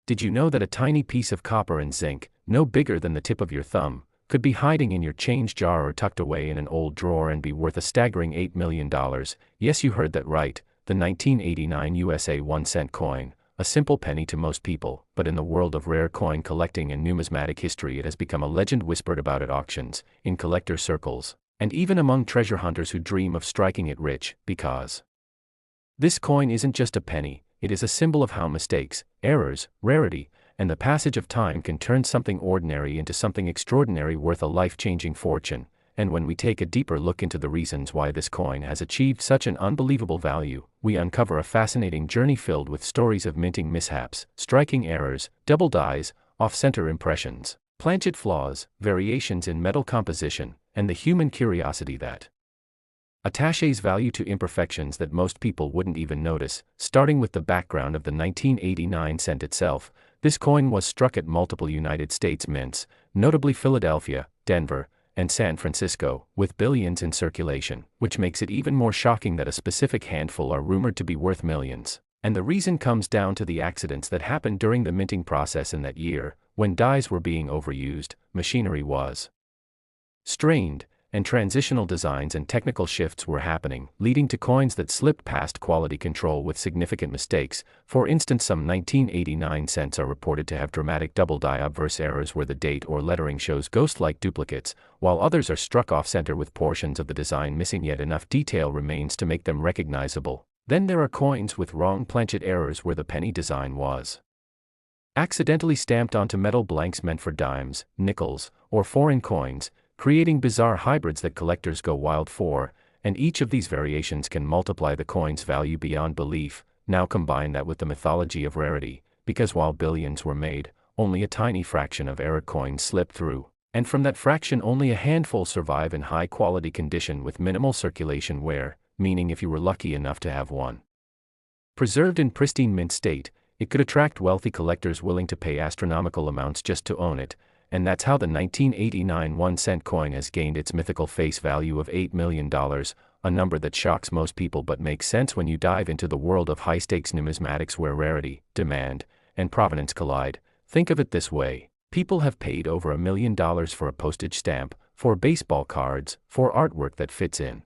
Did you know that a tiny piece of copper and zinc, no bigger than the tip of your thumb, could be hiding in your change jar or tucked away in an old drawer and be worth a staggering $8 million? Yes, you heard that right, the 1989 USA 1-cent coin, a simple penny to most people, but in the world of rare coin collecting and numismatic history it has become a legend whispered about at auctions, in collector circles, and even among treasure hunters who dream of striking it rich, because this coin isn't just a penny, it is a symbol of how mistakes, errors, rarity, and the passage of time can turn something ordinary into something extraordinary worth a life-changing fortune. And when we take a deeper look into the reasons why this coin has achieved such an unbelievable value, we uncover a fascinating journey filled with stories of minting mishaps, striking errors, double dies, off-center impressions, planchet flaws, variations in metal composition, and the human curiosity that attaches value to imperfections that most people wouldn't even notice. Starting with the background of the 1989 cent itself, this coin was struck at multiple United States mints, notably Philadelphia, Denver, and San Francisco, with billions in circulation, which makes it even more shocking that a specific handful are rumored to be worth millions. And the reason comes down to the accidents that happened during the minting process in that year, when dies were being overused, machinery was strained, and transitional designs and technical shifts were happening, leading to coins that slipped past quality control with significant mistakes. For instance, some 1989 cents are reported to have dramatic double die obverse errors where the date or lettering shows ghost-like duplicates, while others are struck off-center with portions of the design missing, yet enough detail remains to make them recognizable. Then there are coins with wrong planchet errors where the penny design was accidentally stamped onto metal blanks meant for dimes, nickels, or foreign coins, creating bizarre hybrids that collectors go wild for, and each of these variations can multiply the coin's value beyond belief. Now combine that with the mythology of rarity, because while billions were made, only a tiny fraction of error coins slip through, and from that fraction only a handful survive in high-quality condition with minimal circulation wear, meaning if you were lucky enough to have one preserved in pristine mint state, it could attract wealthy collectors willing to pay astronomical amounts just to own it. And that's how the 1989 1-cent coin has gained its mythical face value of $8 million, a number that shocks most people but makes sense when you dive into the world of high-stakes numismatics where rarity, demand, and provenance collide. Think of it this way: people have paid over $1 million for a postage stamp, for baseball cards, for artwork that fits in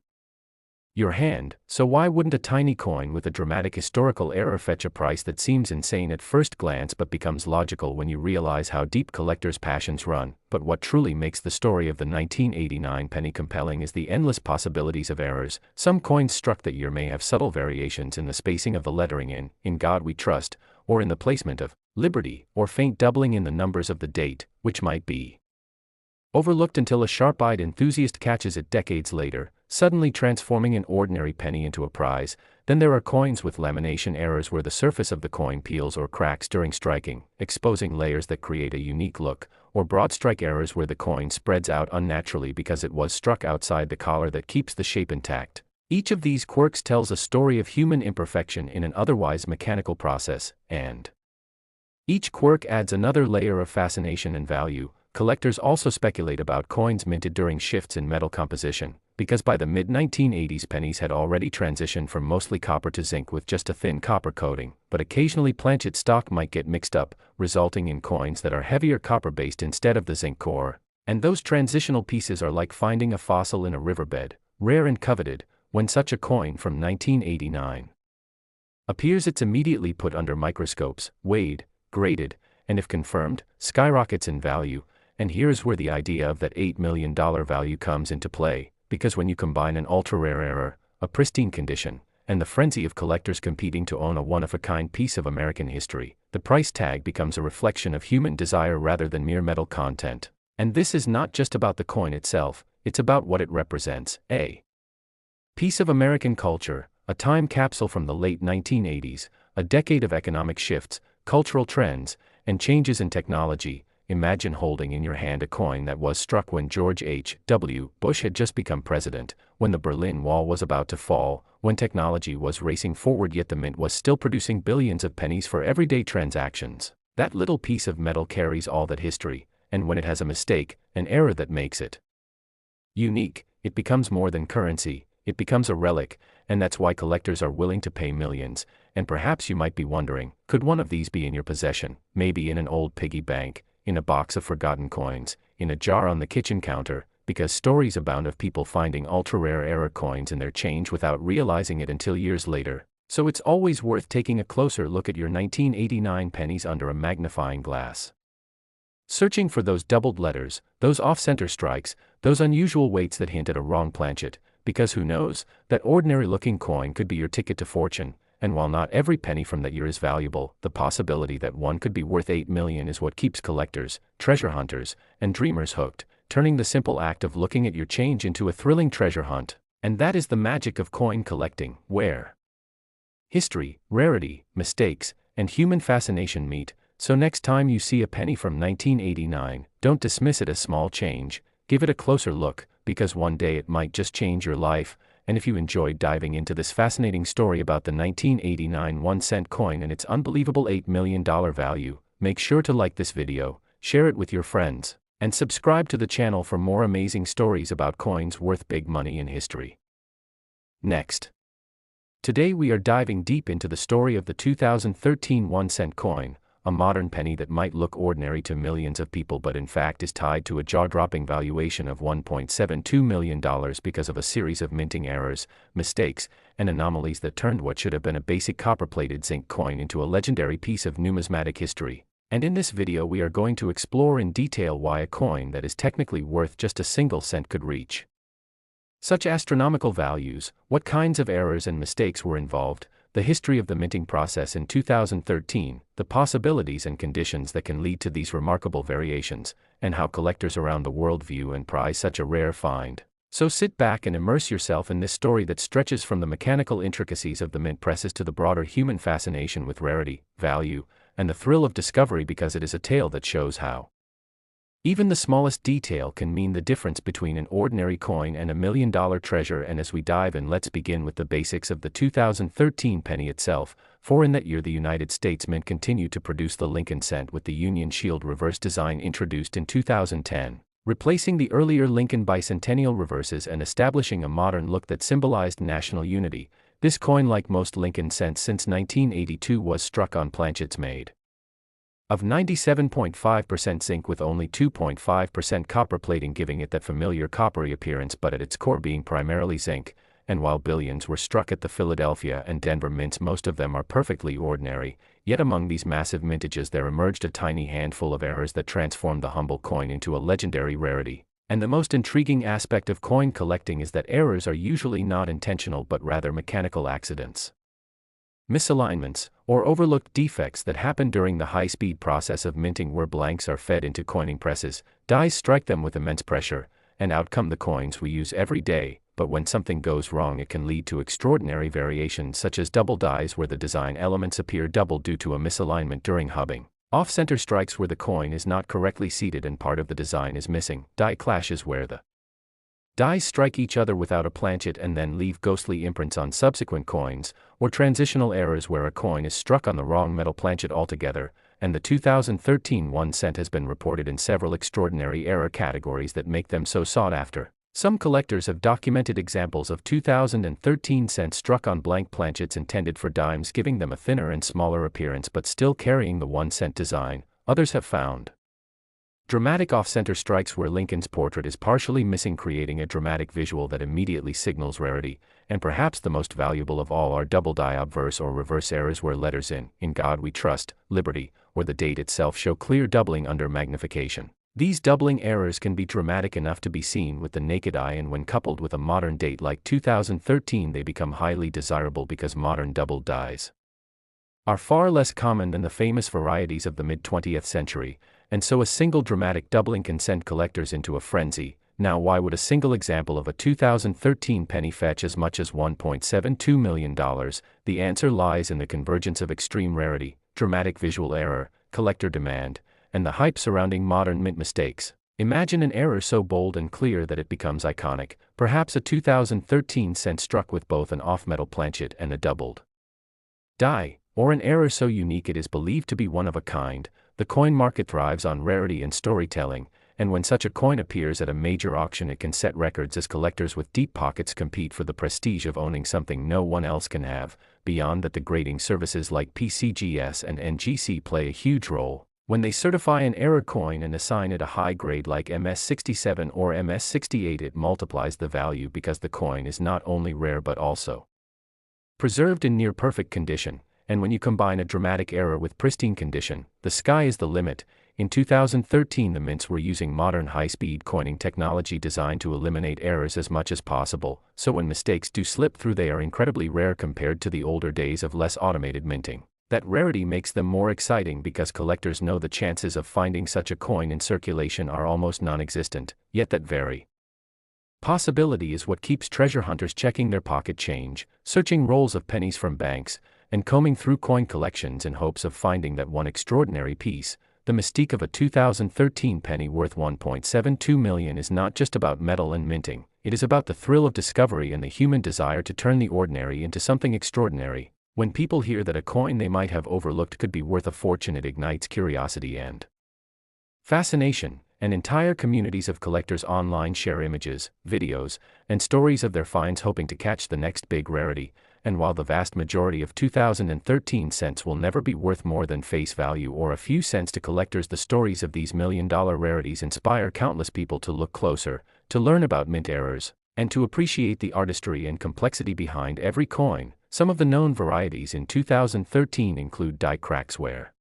your hand, so why wouldn't a tiny coin with a dramatic historical error fetch a price that seems insane at first glance but becomes logical when you realize how deep collectors' passions run? But what truly makes the story of the 1989 penny compelling is the endless possibilities of errors. Some coins struck that year may have subtle variations in the spacing of the lettering in God We Trust, or in the placement of Liberty, or faint doubling in the numbers of the date, which might be overlooked until a sharp-eyed enthusiast catches it decades later, suddenly transforming an ordinary penny into a prize. Then there are coins with lamination errors where the surface of the coin peels or cracks during striking, exposing layers that create a unique look, or broad strike errors where the coin spreads out unnaturally because it was struck outside the collar that keeps the shape intact. Each of these quirks tells a story of human imperfection in an otherwise mechanical process, and each quirk adds another layer of fascination and value. Collectors also speculate about coins minted during shifts in metal composition, because by the mid-1980s pennies had already transitioned from mostly copper to zinc with just a thin copper coating, but occasionally planchet stock might get mixed up, resulting in coins that are heavier copper-based instead of the zinc core. And those transitional pieces are like finding a fossil in a riverbed, rare and coveted. When such a coin from 1989 appears, it's immediately put under microscopes, weighed, graded, and if confirmed, skyrockets in value. And here's where the idea of that $8 million value comes into play, because when you combine an ultra-rare error, a pristine condition, and the frenzy of collectors competing to own a one-of-a-kind piece of American history, the price tag becomes a reflection of human desire rather than mere metal content. And this is not just about the coin itself, it's about what it represents: a piece of American culture, a time capsule from the late 1980s, a decade of economic shifts, cultural trends, and changes in technology. Imagine holding in your hand a coin that was struck when George H.W. Bush had just become president, when the Berlin Wall was about to fall, when technology was racing forward yet the mint was still producing billions of pennies for everyday transactions. That little piece of metal carries all that history, and when it has a mistake, an error that makes it unique, it becomes more than currency. it becomes a relic, and that's why collectors are willing to pay millions. And perhaps you might be wondering, could one of these be in your possession? Maybe in an old piggy bank, in a box of forgotten coins, in a jar on the kitchen counter, because stories abound of people finding ultra-rare error coins in their change without realizing it until years later. So it's always worth taking a closer look at your 1989 pennies under a magnifying glass. Searching for those doubled letters, those off-center strikes, those unusual weights that hint at a wrong planchet, because who knows, that ordinary-looking coin could be your ticket to fortune. And while not every penny from that year is valuable, the possibility that one could be worth 8 million is what keeps collectors, treasure hunters, and dreamers hooked, turning the simple act of looking at your change into a thrilling treasure hunt. And that is the magic of coin collecting, where history, rarity, mistakes, and human fascination meet. So next time you see a penny from 1989, don't dismiss it as small change, give it a closer look, because one day it might just change your life. And if you enjoyed diving into this fascinating story about the 1989 1-cent coin and its unbelievable $8 million value, make sure to like this video, share it with your friends, and subscribe to the channel for more amazing stories about coins worth big money in history. Next. Today we are diving deep into the story of the 2013 1-cent coin, a modern penny that might look ordinary to millions of people but in fact is tied to a jaw-dropping valuation of $1.72 million because of a series of minting errors, mistakes, and anomalies that turned what should have been a basic copper-plated zinc coin into a legendary piece of numismatic history. And in this video we are going to explore in detail why a coin that is technically worth just a single cent could reach such astronomical values, what kinds of errors and mistakes were involved, the history of the minting process in 2013, the possibilities and conditions that can lead to these remarkable variations, and how collectors around the world view and prize such a rare find. So sit back and immerse yourself in this story that stretches from the mechanical intricacies of the mint presses to the broader human fascination with rarity, value, and the thrill of discovery, because it is a tale that shows how even the smallest detail can mean the difference between an ordinary coin and $1 million treasure. And as we dive in, let's begin with the basics of the 2013 penny itself, for in that year the United States Mint continued to produce the Lincoln cent with the Union Shield reverse design introduced in 2010, replacing the earlier Lincoln bicentennial reverses and establishing a modern look that symbolized national unity. This coin, like most Lincoln cents since 1982, was struck on planchets made of 97.5% zinc with only 2.5% copper plating, giving it that familiar coppery appearance but at its core being primarily zinc. And while billions were struck at the Philadelphia and Denver mints, most of them are perfectly ordinary, yet among these massive mintages there emerged a tiny handful of errors that transformed the humble coin into a legendary rarity. And the most intriguing aspect of coin collecting is that errors are usually not intentional but rather mechanical accidents. Misalignments, or overlooked defects that happen during the high-speed process of minting, where blanks are fed into coining presses, dies strike them with immense pressure, and out come the coins we use every day. But when something goes wrong, it can lead to extraordinary variations such as double dies, where the design elements appear double due to a misalignment during hubbing, off-center strikes where the coin is not correctly seated and part of the design is missing, die clashes where the dies strike each other without a planchet and then leave ghostly imprints on subsequent coins, or transitional errors where a coin is struck on the wrong metal planchet altogether. And the 2013 1 cent has been reported in several extraordinary error categories that make them so sought after. Some collectors have documented examples of 2013 cents struck on blank planchets intended for dimes, giving them a thinner and smaller appearance but still carrying the 1 cent design. Others have found dramatic off-center strikes where Lincoln's portrait is partially missing, creating a dramatic visual that immediately signals rarity. And perhaps the most valuable of all are double die obverse or reverse errors where letters in God We Trust, Liberty, or the date itself show clear doubling under magnification. These doubling errors can be dramatic enough to be seen with the naked eye, and when coupled with a modern date like 2013 they become highly desirable because modern doubled dies are far less common than the famous varieties of the mid-20th century, and so a single dramatic doubling can send collectors into a frenzy. Now, why would a single example of a 2013 penny fetch as much as $1.72 million? The answer lies in the convergence of extreme rarity, dramatic visual error, collector demand, and the hype surrounding modern mint mistakes. Imagine an error so bold and clear that it becomes iconic, perhaps a 2013 cent struck with both an off-metal planchet and a doubled die, or an error so unique it is believed to be one of a kind. The coin market thrives on rarity and storytelling, and when such a coin appears at a major auction it can set records as collectors with deep pockets compete for the prestige of owning something no one else can have. Beyond that, the grading services like PCGS and NGC play a huge role. When they certify an error coin and assign it a high grade like MS67 or MS68, it multiplies the value because the coin is not only rare but also preserved in near-perfect condition. And when you combine a dramatic error with pristine condition, the sky is the limit. In 2013, the mints were using modern high-speed coining technology designed to eliminate errors as much as possible, so when mistakes do slip through they are incredibly rare compared to the older days of less automated minting. That rarity makes them more exciting because collectors know the chances of finding such a coin in circulation are almost non-existent, yet that very possibility is what keeps treasure hunters checking their pocket change, searching rolls of pennies from banks, and combing through coin collections in hopes of finding that one extraordinary piece. The mystique of a 2013 penny worth $1.72 million is not just about metal and minting, it is about the thrill of discovery and the human desire to turn the ordinary into something extraordinary. When people hear that a coin they might have overlooked could be worth a fortune, it ignites curiosity and fascination, and entire communities of collectors online share images, videos, and stories of their finds hoping to catch the next big rarity. And while the vast majority of 2013 cents will never be worth more than face value or a few cents to collectors, the stories of these million-dollar rarities inspire countless people to look closer, to learn about mint errors, and to appreciate the artistry and complexity behind every coin. Some of the known varieties in 2013 include die cracks where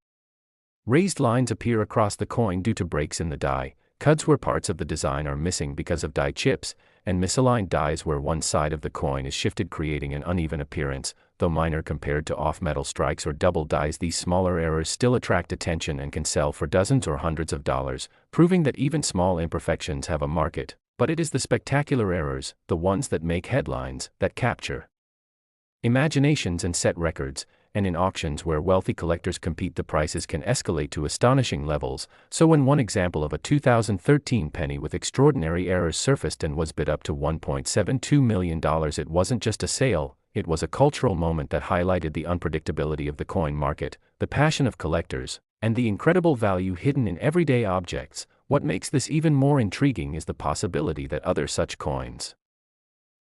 raised lines appear across the coin due to breaks in the die, cuts where parts of the design are missing because of die chips, and misaligned dies where one side of the coin is shifted creating an uneven appearance. Though minor compared to off-metal strikes or double dies, these smaller errors still attract attention and can sell for dozens or hundreds of dollars, proving that even small imperfections have a market. But it is the spectacular errors, the ones that make headlines, that capture imaginations and set records, and in auctions where wealthy collectors compete the prices can escalate to astonishing levels. So when one example of a 2013 penny with extraordinary errors surfaced and was bid up to $1.72 million, it wasn't just a sale, it was a cultural moment that highlighted the unpredictability of the coin market, the passion of collectors, and the incredible value hidden in everyday objects. What makes this even more intriguing is the possibility that other such coins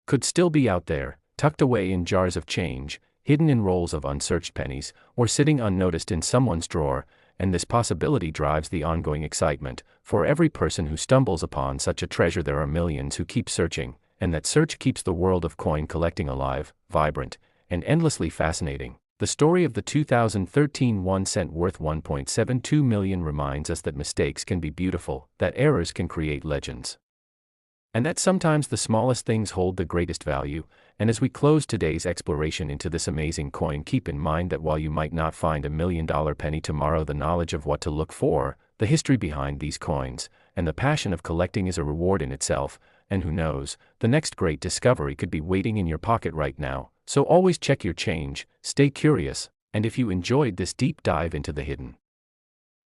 could still be out there, tucked away in jars of change, hidden in rolls of unsearched pennies, or sitting unnoticed in someone's drawer, and this possibility drives the ongoing excitement. For every person who stumbles upon such a treasure there are millions who keep searching, and that search keeps the world of coin collecting alive, vibrant, and endlessly fascinating. The story of the 2013 1 cent worth $1.72 million reminds us that mistakes can be beautiful, that errors can create legends, and that sometimes the smallest things hold the greatest value. And as we close today's exploration into this amazing coin, keep in mind that while you might not find $1 million penny tomorrow, the knowledge of what to look for, the history behind these coins, and the passion of collecting is a reward in itself. And who knows, the next great discovery could be waiting in your pocket right now. So always check your change, stay curious, and if you enjoyed this deep dive into the hidden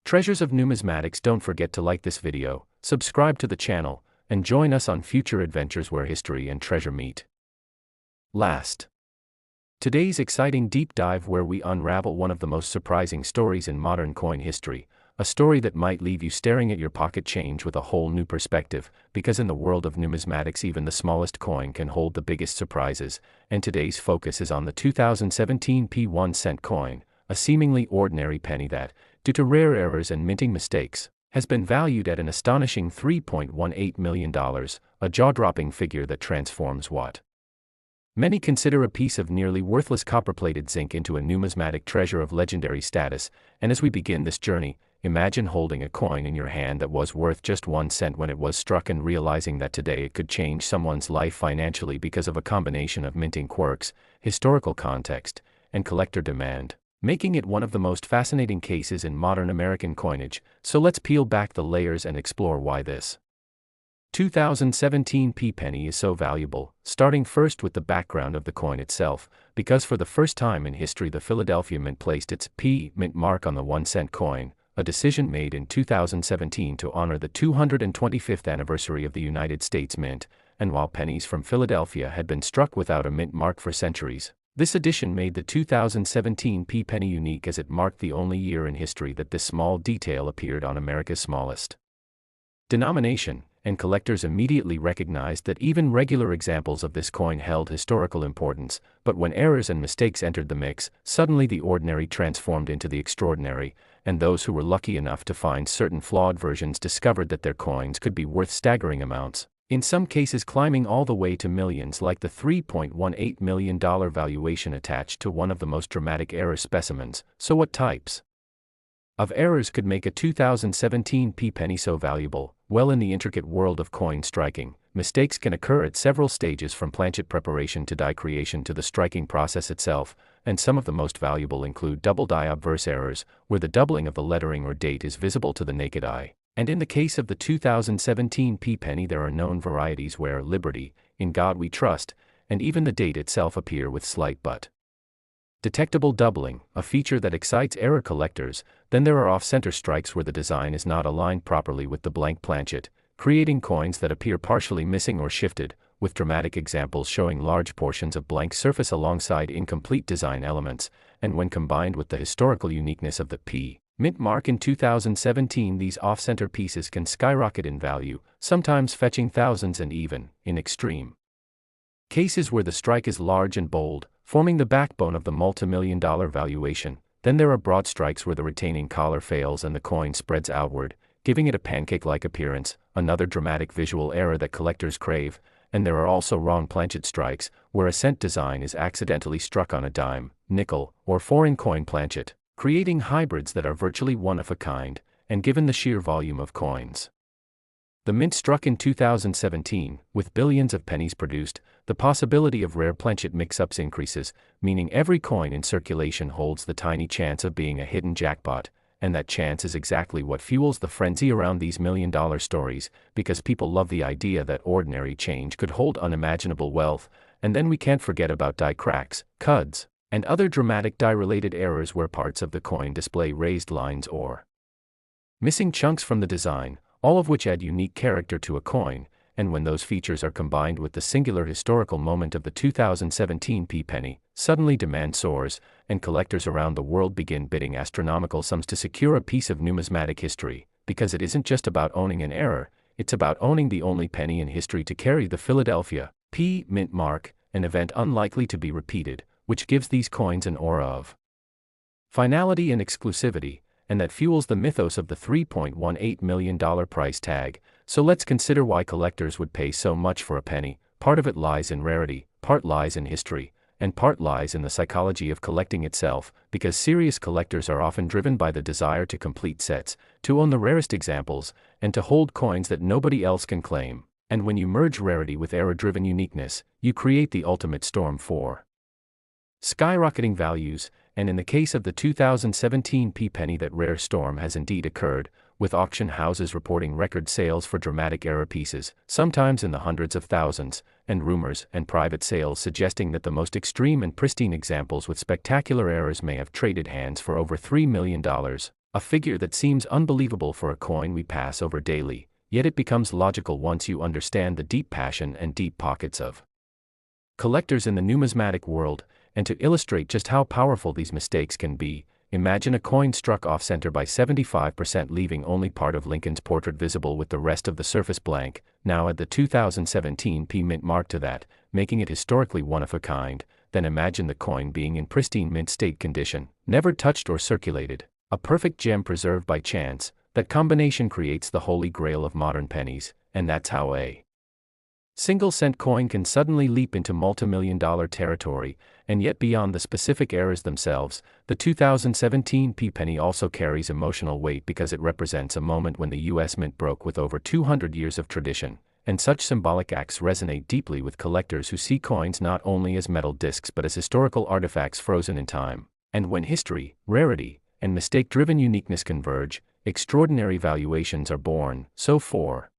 treasures of numismatics, don't forget to like this video, subscribe to the channel, and join us on future adventures where history and treasure meet. Today's exciting deep dive where we unravel one of the most surprising stories in modern coin history, a story that might leave you staring at your pocket change with a whole new perspective, because in the world of numismatics even the smallest coin can hold the biggest surprises, and today's focus is on the 2017 1 cent coin, a seemingly ordinary penny that, due to rare errors and minting mistakes, has been valued at an astonishing $3.18 million, a jaw-dropping figure that transforms what many consider a piece of nearly worthless copper-plated zinc into a numismatic treasure of legendary status. And as we begin this journey, imagine holding a coin in your hand that was worth just 1 cent when it was struck and realizing that today it could change someone's life financially because of a combination of minting quirks, historical context, and collector demand, making it one of the most fascinating cases in modern American coinage. So let's peel back the layers and explore why this 2017 penny is so valuable, starting first with the background of the coin itself, because for the first time in history the Philadelphia Mint placed its P mint mark on the 1 cent coin, a decision made in 2017 to honor the 225th anniversary of the United States Mint. And while pennies from Philadelphia had been struck without a mint mark for centuries, this addition made the 2017 penny unique, as it marked the only year in history that this small detail appeared on America's smallest denomination, and collectors immediately recognized that even regular examples of this coin held historical importance, but when errors and mistakes entered the mix, suddenly the ordinary transformed into the extraordinary, and those who were lucky enough to find certain flawed versions discovered that their coins could be worth staggering amounts, in some cases climbing all the way to millions, like the $3.18 million valuation attached to one of the most dramatic error specimens. So what types of errors could make a 2017 penny so valuable? Well, in the intricate world of coin striking, mistakes can occur at several stages, from planchet preparation to die creation to the striking process itself, and some of the most valuable include double die obverse errors, where the doubling of the lettering or date is visible to the naked eye. And in the case of the 2017 penny, there are known varieties where Liberty, In God We Trust, and even the date itself appear with slight but detectable doubling, a feature that excites error collectors. Then there are off-center strikes where the design is not aligned properly with the blank planchet, creating coins that appear partially missing or shifted, with dramatic examples showing large portions of blank surface alongside incomplete design elements, and when combined with the historical uniqueness of the mint mark in 2017, these off-center pieces can skyrocket in value, sometimes fetching thousands, and even, in extreme cases where the strike is large and bold, forming the backbone of the multi-million-dollar valuation. Then there are broad strikes where the retaining collar fails and the coin spreads outward, giving it a pancake-like appearance, another dramatic visual error that collectors crave. And there are also wrong planchet strikes, where a cent design is accidentally struck on a dime, nickel, or foreign coin planchet, creating hybrids that are virtually one of a kind, and given the sheer volume of coins the mint struck in 2017, with billions of pennies produced, the possibility of rare planchet mix-ups increases, meaning every coin in circulation holds the tiny chance of being a hidden jackpot, and that chance is exactly what fuels the frenzy around these million-dollar stories, because people love the idea that ordinary change could hold unimaginable wealth. And then we can't forget about die cracks, cuds, and other dramatic die-related errors where parts of the coin display raised lines or missing chunks from the design, all of which add unique character to a coin. And when those features are combined with the singular historical moment of the 2017 penny, suddenly demand soars, and collectors around the world begin bidding astronomical sums to secure a piece of numismatic history, because it isn't just about owning an error, it's about owning the only penny in history to carry the Philadelphia mint mark, an event unlikely to be repeated, which gives these coins an aura of finality and exclusivity, and that fuels the mythos of the $3.18 million price tag. So let's consider why collectors would pay so much for a penny. Part of it lies in rarity, part lies in history, and part lies in the psychology of collecting itself, because serious collectors are often driven by the desire to complete sets, to own the rarest examples, and to hold coins that nobody else can claim. And when you merge rarity with error-driven uniqueness, you create the ultimate storm for skyrocketing values. And in the case of the 2017 penny, that rare storm has indeed occurred, with auction houses reporting record sales for dramatic error pieces, sometimes in the hundreds of thousands, and rumors and private sales suggesting that the most extreme and pristine examples with spectacular errors may have traded hands for over $3 million, a figure that seems unbelievable for a coin we pass over daily, yet it becomes logical once you understand the deep passion and deep pockets of collectors in the numismatic world. And to illustrate just how powerful these mistakes can be, imagine a coin struck off-center by 75%, leaving only part of Lincoln's portrait visible with the rest of the surface blank. Now add the 2017 mint mark to that, making it historically one of a kind. Then imagine the coin being in pristine mint state condition, never touched or circulated, a perfect gem preserved by chance. That combination creates the holy grail of modern pennies, and that's how a single-cent coin can suddenly leap into multimillion-dollar territory. And yet, beyond the specific errors themselves, the 2017 penny also carries emotional weight, because it represents a moment when the U.S. Mint broke with over 200 years of tradition, and such symbolic acts resonate deeply with collectors who see coins not only as metal discs but as historical artifacts frozen in time. And when history, rarity, and mistake-driven uniqueness converge, extraordinary valuations are born. So for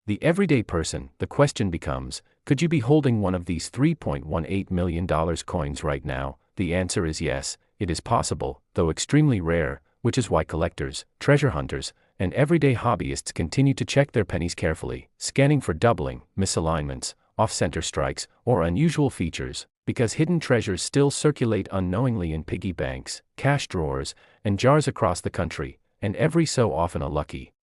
the everyday person, the question becomes, could you be holding one of these $3.18 million coins right now? The answer is yes, it is possible, though extremely rare, which is why collectors, treasure hunters, and everyday hobbyists continue to check their pennies carefully, scanning for doubling, misalignments, off-center strikes, or unusual features, because hidden treasures still circulate unknowingly in piggy banks, cash drawers, and jars across the country, and every so often a lucky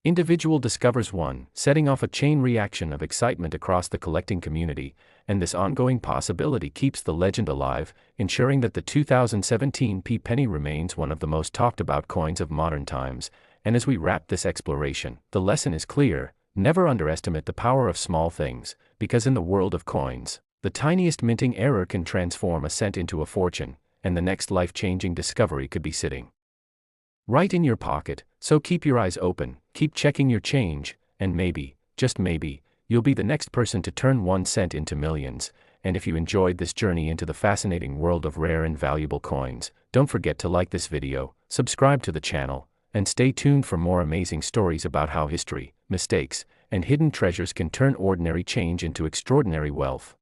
Individual discovers one, setting off a chain reaction of excitement across the collecting community, and this ongoing possibility keeps the legend alive, ensuring that the 2017 penny remains one of the most talked about coins of modern times. And as we wrap this exploration, the lesson is clear: never underestimate the power of small things, because in the world of coins, the tiniest minting error can transform a cent into a fortune, and the next life-changing discovery could be sitting right in your pocket. So keep your eyes open, keep checking your change, and maybe, just maybe, you'll be the next person to turn 1 cent into millions. And if you enjoyed this journey into the fascinating world of rare and valuable coins, don't forget to like this video, subscribe to the channel, and stay tuned for more amazing stories about how history, mistakes, and hidden treasures can turn ordinary change into extraordinary wealth.